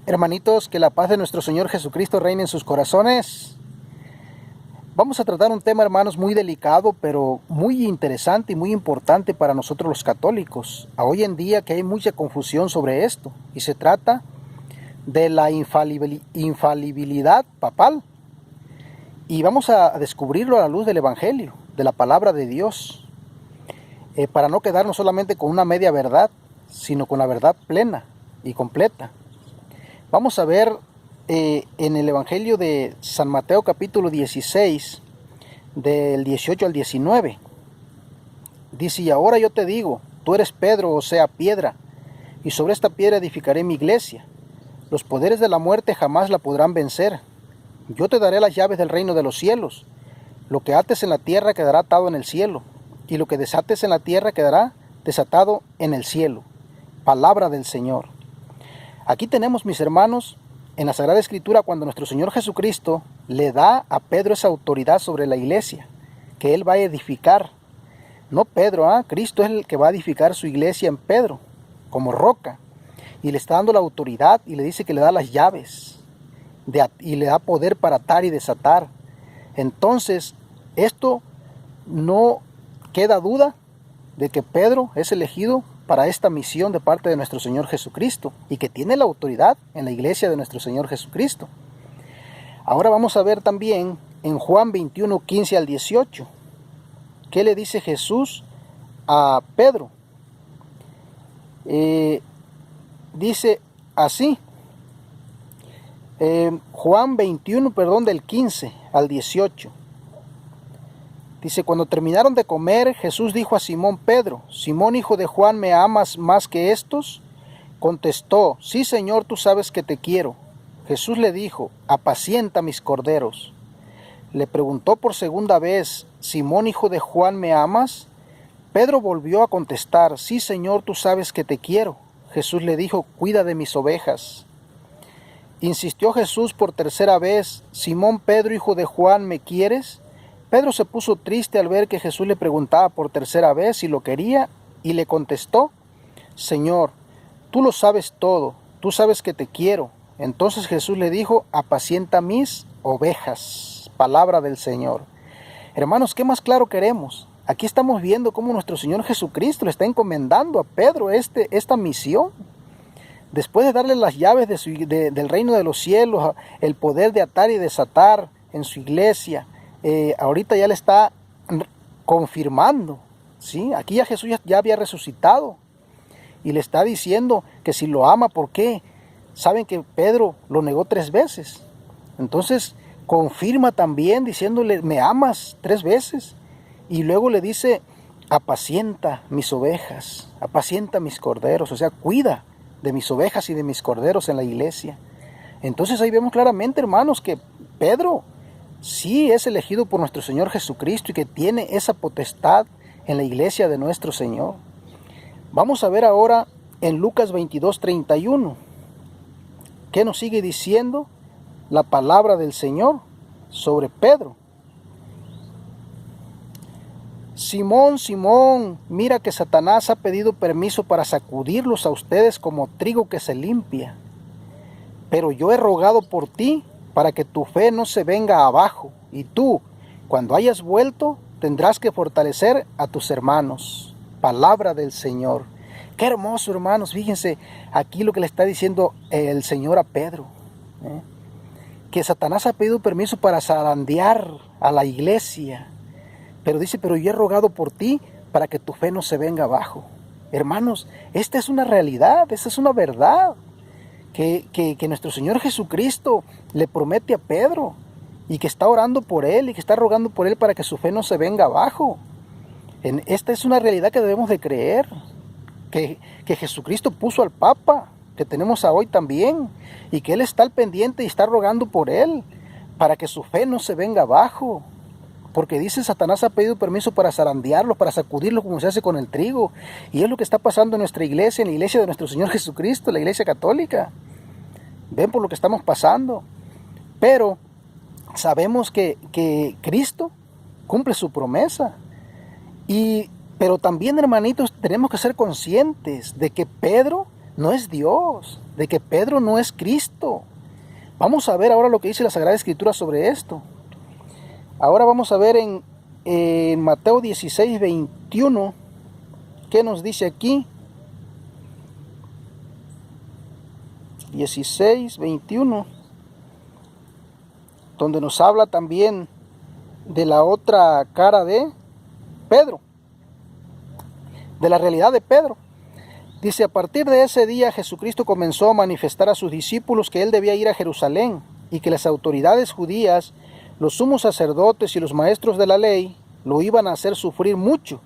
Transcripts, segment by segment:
Hermanitos, que la paz de nuestro Señor Jesucristo reine en sus corazones. Vamos a tratar un tema, hermanos, muy delicado, pero muy interesante y muy importante para nosotros los católicos. A hoy en día que hay mucha confusión sobre esto, y se trata de la infalibilidad papal. Y vamos a descubrirlo a la luz del Evangelio, de la palabra de Dios, para no quedarnos solamente con una media verdad, sino con la verdad plena y completa. Vamos a ver en el Evangelio de San Mateo capítulo 16, del 18 al 19. Dice: y ahora yo te digo, tú eres Pedro, o sea, piedra, y sobre esta piedra edificaré mi iglesia. Los poderes de la muerte jamás la podrán vencer. Yo te daré las llaves del reino de los cielos. Lo que ates en la tierra quedará atado en el cielo, y lo que desates en la tierra quedará desatado en el cielo. Palabra del Señor. Aquí tenemos, mis hermanos, en la Sagrada Escritura, cuando nuestro Señor Jesucristo le da a Pedro esa autoridad sobre la iglesia, que Él va a edificar. No Pedro, Cristo es el que va a edificar su iglesia en Pedro, como roca. Y le está dando la autoridad y le dice que le da las llaves y le da poder para atar y desatar. Entonces, esto no queda duda de que Pedro es elegido para esta misión de parte de nuestro Señor Jesucristo y que tiene la autoridad en la iglesia de nuestro Señor Jesucristo. Ahora vamos a ver también en Juan 21, 15 al 18, ¿qué le dice Jesús a Pedro? Dice así, Juan 21, del 15 al 18. Dice: cuando terminaron de comer, Jesús dijo a Simón Pedro: Simón, hijo de Juan, ¿me amas más que estos? Contestó: sí, Señor, tú sabes que te quiero. Jesús le dijo: apacienta mis corderos. Le preguntó por segunda vez: Simón, hijo de Juan, ¿me amas? Pedro volvió a contestar: sí, Señor, tú sabes que te quiero. Jesús le dijo: cuida de mis ovejas. Insistió Jesús por tercera vez: Simón Pedro, hijo de Juan, ¿me quieres? Pedro se puso triste al ver que Jesús le preguntaba por tercera vez si lo quería, y le contestó: Señor, tú lo sabes todo, tú sabes que te quiero. Entonces Jesús le dijo: apacienta mis ovejas. Palabra del Señor. Hermanos, ¿qué más claro queremos? Aquí estamos viendo cómo nuestro Señor Jesucristo le está encomendando a Pedro esta misión. Después de darle las llaves del reino de los cielos, el poder de atar y desatar en su iglesia, ahorita ya le está confirmando, ¿sí? Aquí ya Jesús ya había resucitado y le está diciendo que si lo ama, ¿por qué? Saben que Pedro lo negó 3 veces. Entonces confirma también diciéndole: me amas 3 veces. Y luego le dice: apacienta mis ovejas, apacienta mis corderos, o sea, cuida de mis ovejas y de mis corderos en la iglesia. Entonces ahí vemos claramente, hermanos, que Pedro sí es elegido por nuestro Señor Jesucristo y que tiene esa potestad en la iglesia de nuestro Señor. Vamos a ver ahora en Lucas 22, 31, ¿qué nos sigue diciendo la palabra del Señor sobre Pedro? Simón, Simón, mira que Satanás ha pedido permiso para sacudirlos a ustedes como trigo que se limpia. Pero yo he rogado por ti para que tu fe no se venga abajo, y tú, cuando hayas vuelto, tendrás que fortalecer a tus hermanos. Palabra del Señor. Qué hermoso, hermanos. Fíjense aquí lo que le está diciendo el Señor a Pedro, que Satanás ha pedido permiso para zarandear a la iglesia, pero dice: pero yo he rogado por ti para que tu fe no se venga abajo. Hermanos, esta es una realidad, esta es una verdad que nuestro Señor Jesucristo le promete a Pedro, y que está orando por él y que está rogando por él para que su fe no se venga abajo. Esta es una realidad que debemos de creer, que Jesucristo puso al Papa, que tenemos a hoy también, y que Él está al pendiente y está rogando por él para que su fe no se venga abajo. Porque dice: Satanás ha pedido permiso para zarandearlos, para sacudirlos como se hace con el trigo. Y es lo que está pasando en nuestra iglesia, en la iglesia de nuestro Señor Jesucristo, la iglesia católica. Ven por lo que estamos pasando. Pero sabemos que Cristo cumple su promesa. Pero también, hermanitos, tenemos que ser conscientes de que Pedro no es Dios, de que Pedro no es Cristo. Vamos a ver ahora lo que dice la Sagrada Escritura sobre esto. Ahora vamos a ver en Mateo 16, 21, ¿qué nos dice aquí? 16, 21, donde nos habla también de la otra cara de Pedro, de la realidad de Pedro. Dice, a partir de ese día Jesucristo comenzó a manifestar a sus discípulos que él debía ir a Jerusalén y que las autoridades judías, los sumos sacerdotes y los maestros de la ley lo iban a hacer sufrir mucho,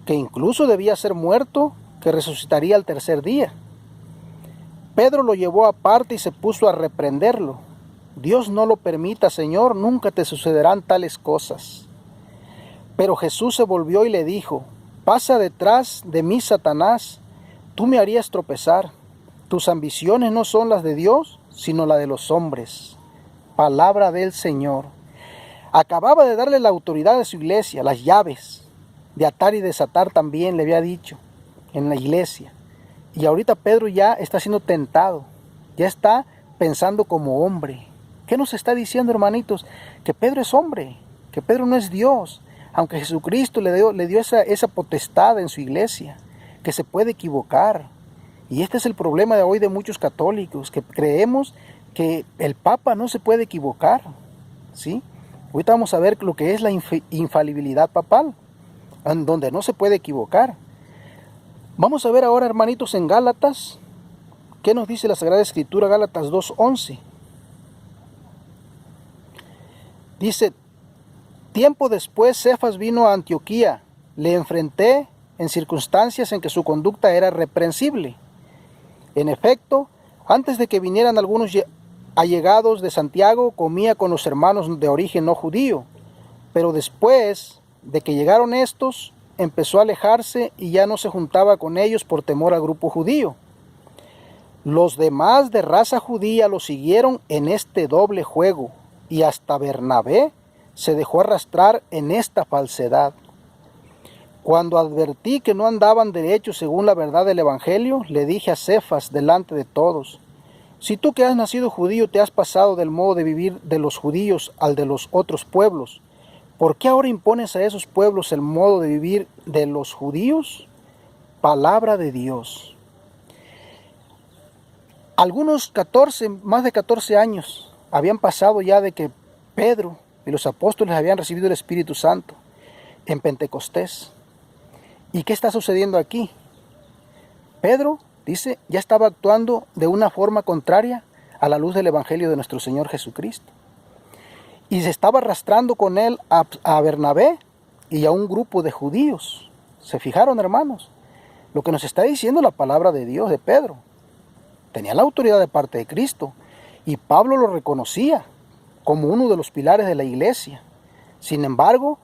que incluso debía ser muerto, que resucitaría al tercer día. Pedro lo llevó aparte y se puso a reprenderlo. Dios no lo permita, Señor, nunca te sucederán tales cosas. Pero Jesús se volvió y le dijo, pasa detrás de mí, Satanás, tú me harías tropezar. Tus ambiciones no son las de Dios, sino la de los hombres. Palabra del Señor. Acababa de darle la autoridad de su iglesia, las llaves, de atar y desatar también le había dicho en la iglesia. Y ahorita Pedro ya está siendo tentado, ya está pensando como hombre. ¿Qué nos está diciendo, hermanitos? Que Pedro es hombre, que Pedro no es Dios, aunque Jesucristo le dio esa potestad en su iglesia, que se puede equivocar. Y este es el problema de hoy de muchos católicos, que creemos que el Papa no se puede equivocar, ¿sí? Ahorita vamos a ver lo que es la infalibilidad papal, en donde no se puede equivocar. Vamos a ver ahora, hermanitos, en Gálatas, ¿qué nos dice la Sagrada Escritura? Gálatas 2:11. Dice, tiempo después Cefas vino a Antioquía, le enfrenté en circunstancias en que su conducta era reprensible. En efecto, antes de que vinieran algunos allegados de Santiago, comía con los hermanos de origen no judío, pero después de que llegaron estos, empezó a alejarse y ya no se juntaba con ellos por temor al grupo judío. Los demás de raza judía lo siguieron en este doble juego, y hasta Bernabé se dejó arrastrar en esta falsedad. Cuando advertí que no andaban derechos según la verdad del Evangelio, le dije a Cefas delante de todos, si tú que has nacido judío te has pasado del modo de vivir de los judíos al de los otros pueblos, ¿por qué ahora impones a esos pueblos el modo de vivir de los judíos? Palabra de Dios. Algunos más de 14 años habían pasado ya de que Pedro y los apóstoles habían recibido el Espíritu Santo en Pentecostés. ¿Y qué está sucediendo aquí? Pedro, dice, ya estaba actuando de una forma contraria a la luz del Evangelio de nuestro Señor Jesucristo. Y se estaba arrastrando con él a Bernabé y a un grupo de judíos. ¿Se fijaron, hermanos? Lo que nos está diciendo la palabra de Dios de Pedro. Tenía la autoridad de parte de Cristo y Pablo lo reconocía como uno de los pilares de la iglesia. Sin embargo,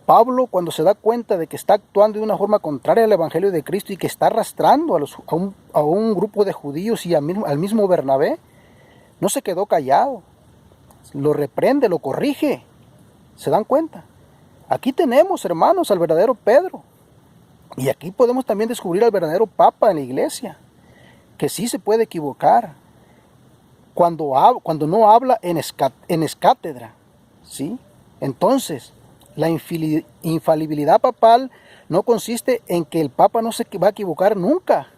Pablo, cuando se da cuenta de que está actuando de una forma contraria al Evangelio de Cristo y que está arrastrando a un grupo de judíos y al mismo Bernabé, no se quedó callado. Lo reprende, lo corrige. ¿Se dan cuenta? Aquí tenemos, hermanos, al verdadero Pedro. Y aquí podemos también descubrir al verdadero Papa en la iglesia, que sí se puede equivocar cuando no habla en escátedra, ¿sí? Entonces, la infalibilidad papal no consiste en que el Papa no se va a equivocar nunca,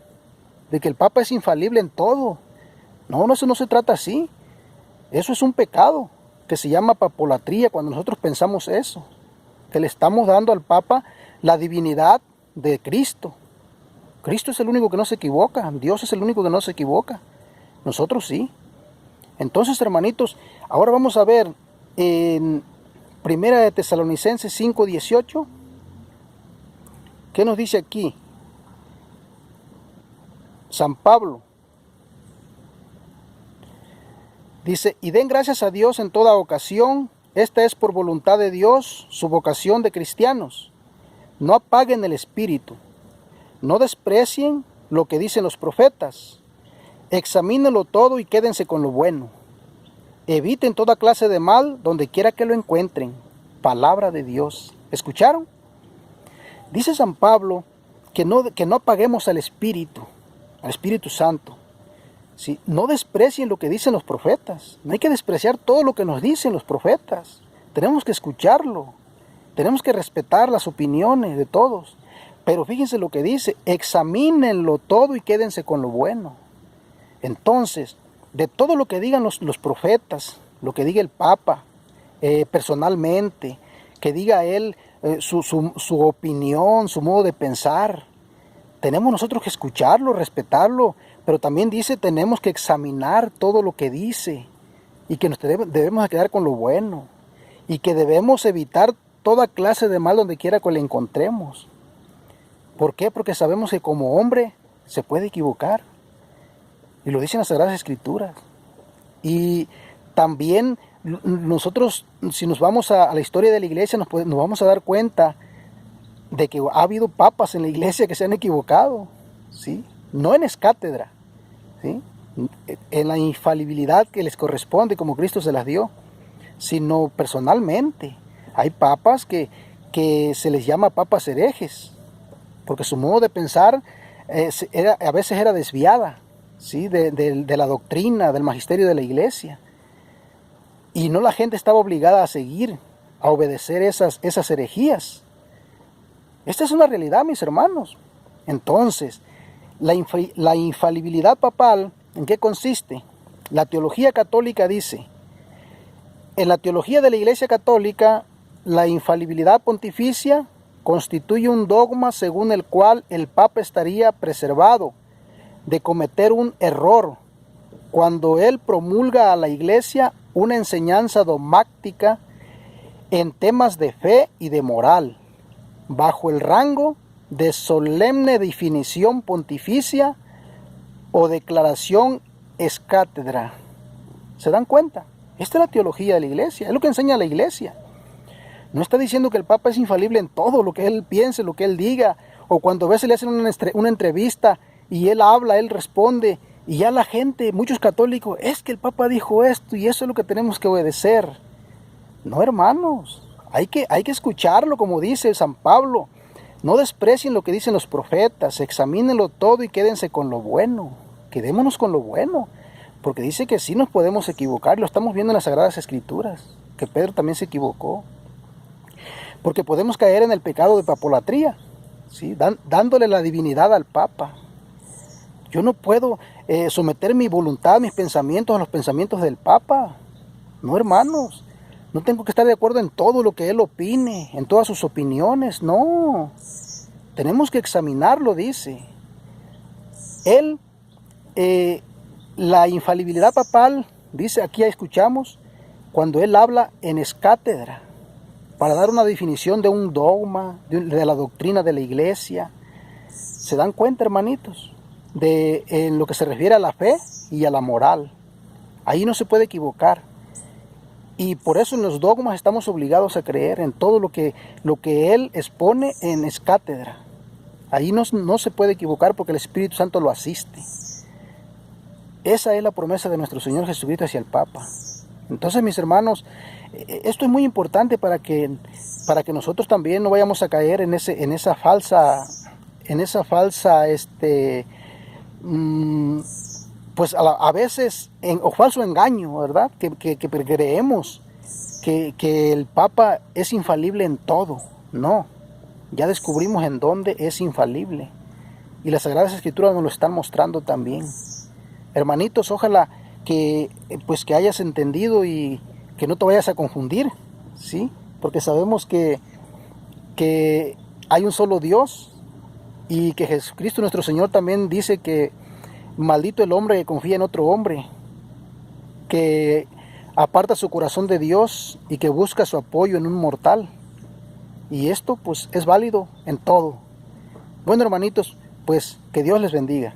de que el Papa es infalible en todo. No, eso no se trata así. Eso es un pecado que se llama papolatría cuando nosotros pensamos eso, que le estamos dando al Papa la divinidad de Cristo. Cristo es el único que no se equivoca, Dios es el único que no se equivoca, nosotros sí. Entonces, hermanitos, ahora vamos a ver en Primera de Tesalonicenses 5:18, ¿qué nos dice aquí? San Pablo dice, y den gracias a Dios en toda ocasión, esta es por voluntad de Dios su vocación de cristianos. No apaguen el espíritu, no desprecien lo que dicen los profetas, examínenlo todo y quédense con lo bueno. Eviten toda clase de mal donde quiera que lo encuentren. Palabra de Dios. ¿Escucharon? Dice San Pablo que no apaguemos al Espíritu Santo, ¿sí? No desprecien lo que dicen los profetas. No hay que despreciar todo lo que nos dicen los profetas. Tenemos que escucharlo. Tenemos que respetar las opiniones de todos. Pero fíjense lo que dice, examínenlo todo y quédense con lo bueno. Entonces, de todo lo que digan los profetas, lo que diga el Papa personalmente, que diga él su opinión, su modo de pensar, tenemos nosotros que escucharlo, respetarlo, pero también dice tenemos que examinar todo lo que dice y que nos debemos de quedar con lo bueno y que debemos evitar toda clase de mal donde quiera que le encontremos. ¿Por qué? Porque sabemos que como hombre se puede equivocar. Y lo dicen las Sagradas Escrituras. Y también nosotros, si nos vamos a la historia de la iglesia, nos vamos a dar cuenta de que ha habido papas en la iglesia que se han equivocado, ¿sí? No en escátedra, ¿sí? En la infalibilidad que les corresponde como Cristo se las dio, sino personalmente. Hay papas que se les llama papas herejes, porque su modo de pensar a veces era desviada, ¿sí? de la doctrina, del magisterio de la iglesia. Y no la gente estaba obligada a seguir, a obedecer esas herejías. Esta es una realidad, mis hermanos. Entonces, la infalibilidad papal, ¿en qué consiste? La teología católica dice, en la teología de la Iglesia Católica, la infalibilidad pontificia constituye un dogma según el cual el Papa estaría preservado de cometer un error cuando él promulga a la Iglesia una enseñanza dogmática en temas de fe y de moral, bajo el rango de solemne definición pontificia o declaración ex cátedra. ¿Se dan cuenta? Esta es la teología de la Iglesia, es lo que enseña la Iglesia. No está diciendo que el Papa es infalible en todo lo que él piense, lo que él diga, o cuando a veces le hacen una entrevista y él habla, él responde, y ya la gente, muchos católicos, es que el Papa dijo esto y eso es lo que tenemos que obedecer. No, hermanos, hay que escucharlo como dice San Pablo. No desprecien lo que dicen los profetas, examínenlo todo y quédense con lo bueno. Quedémonos con lo bueno, porque dice que sí nos podemos equivocar, lo estamos viendo en las Sagradas Escrituras, que Pedro también se equivocó. Porque podemos caer en el pecado de papolatría, ¿sí? Dándole la divinidad al Papa. Yo no puedo someter mi voluntad, mis pensamientos a los pensamientos del Papa. No, hermanos. No tengo que estar de acuerdo en todo lo que él opine, en todas sus opiniones. No. Tenemos que examinarlo, dice. Él, la infalibilidad papal, dice, aquí ya escuchamos, cuando él habla en escátedra, para dar una definición de un dogma, de la doctrina de la iglesia. ¿Se dan cuenta, hermanitos? En lo que se refiere a la fe y a la moral. Ahí no se puede equivocar. Y por eso en los dogmas estamos obligados a creer en todo lo que él expone en escátedra. Ahí no se puede equivocar porque el Espíritu Santo lo asiste. Esa es la promesa de nuestro Señor Jesucristo hacia el Papa. Entonces, mis hermanos, esto es muy importante para que nosotros también no vayamos a caer en esa falsa pues a veces o falso engaño, ¿verdad? Que creemos que el Papa es infalible en todo. No, ya descubrimos en dónde es infalible y las Sagradas Escrituras nos lo están mostrando también. Hermanitos, ojalá que hayas entendido y que no te vayas a confundir, ¿sí? Porque sabemos que hay un solo Dios y que Jesucristo nuestro Señor también dice que maldito el hombre que confía en otro hombre, que aparta su corazón de Dios y que busca su apoyo en un mortal. Y esto pues es válido en todo. Bueno, hermanitos, pues que Dios les bendiga.